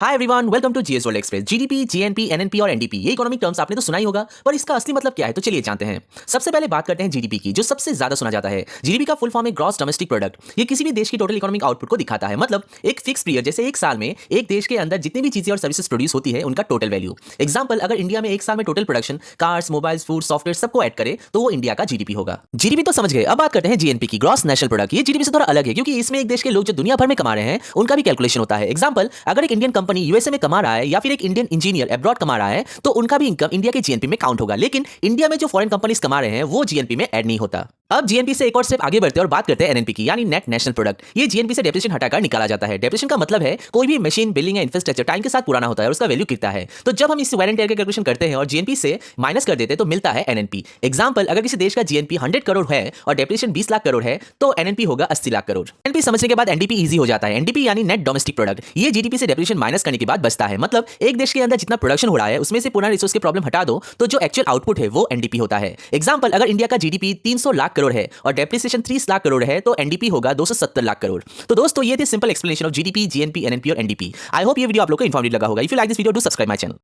Hi everyone, welcome to GS World Express. GDP, GNP, NNP और NDP ये economic terms आपने तो सुना ही होगा, पर इसका असली मतलब क्या है तो चलिए जानते हैं। सबसे पहले बात करते हैं जीडीपी की, जो सबसे ज्यादा सुना जाता है। जीडीपी का फुल फॉर्म है ग्रॉस डोमेस्टिक प्रोडक्ट। ये किसी भी देश की टोटल इकोनॉमिक आउटपुट को दिखाता है, मतलब एक फिक्स पीरियड, जैसे एक साल में एक देश के अंदर जितनी भी चीजें और सर्विसेज प्रोड्यूस होती है उनका टोटल वैल्यू। एग्जाम्पल, अगर इंडिया में एक साल में total production cars, mobiles, food, software सबको ऐड करे तो वो इंडिया का जीडीपी होगा। जीडीपी तो समझ गए, अब बात करते हैं जीएनपी की, ग्रॉस नेशनल प्रोडक्ट। ये जीडीपी से थोड़ा अलग है क्योंकि इसमें एक देश के लोग जो दुनिया भर में कमा रहे हैं उनका भी कैलकुलेशन होता है। एग्जाम्पल, अगर एक इंडियन कंपनी यूएसए में कमा रहा है या फिर एक इंडियन इंजीनियर अब्रॉड कमा रहा है तो उनका भी इनकम इंडिया के जीएनपी में काउंट होगा, लेकिन इंडिया में जो फॉरेन कंपनीज कमा रहे हैं वो जीएनपी में ऐड नहीं होता। अब जीएनपी से एक और स्टेप आगे बढ़ते हैं और बात करते हैं एनएनपी की, यानी नेट नेशनल प्रोडक्ट। ये जीएनपी से डेप्रिसिएशन हटाकर निकाला जाता है। डेप्रिसिएशन का मतलब है कोई भी मशीन, बिल्डिंग या इंफ्रास्ट्रक्चर टाइम के साथ पुराना होता है और उसका वैल्यू गिरता है। तो जब हम इस वेयर एंड टेयर का कैलकुलेशन करते हैं और जीएनपी से माइनस कर देते हैं तो मिलता है एनएनपी। एग्जाम्पल, अगर किसी देश का जीएनपी 100 करोड़ है और डेप्रिसिएशन 20 लाख करोड़ है तो एनएनपी होगा 80 लाख करोड़। एनपी समझने के बाद एनडीपी इजी हो जाता है। एनडीपी यानी नेट डोमेस्टिक प्रोडक्ट। ये जीडीपी से डेप्रिसिएशन माइनस करने के बाद बचता है, मतलब एक देश के अंदर जितना प्रोडक्शन हो रहा है उसमें से पुराना रिसोर्स के प्रॉब्लम हटा दो तो जो एक्चुअल आउटपुट है वो एनडीपी होता है। एग्जाम्पल, अगर इंडिया का जीडीपी 300 लाख करोड़ है और डेप्रिसिएशन 30 लाख करोड़ है तो एनडीपी होगा 270 लाख करोड़। तो दोस्तों, ये थी simple explanation of GDP, GNP, NNP और एनडीपी। आई होप ये वीडियो आप लोगों को इन्फॉर्मेटिव लगा होगा। If you like this video, do subscribe my channel.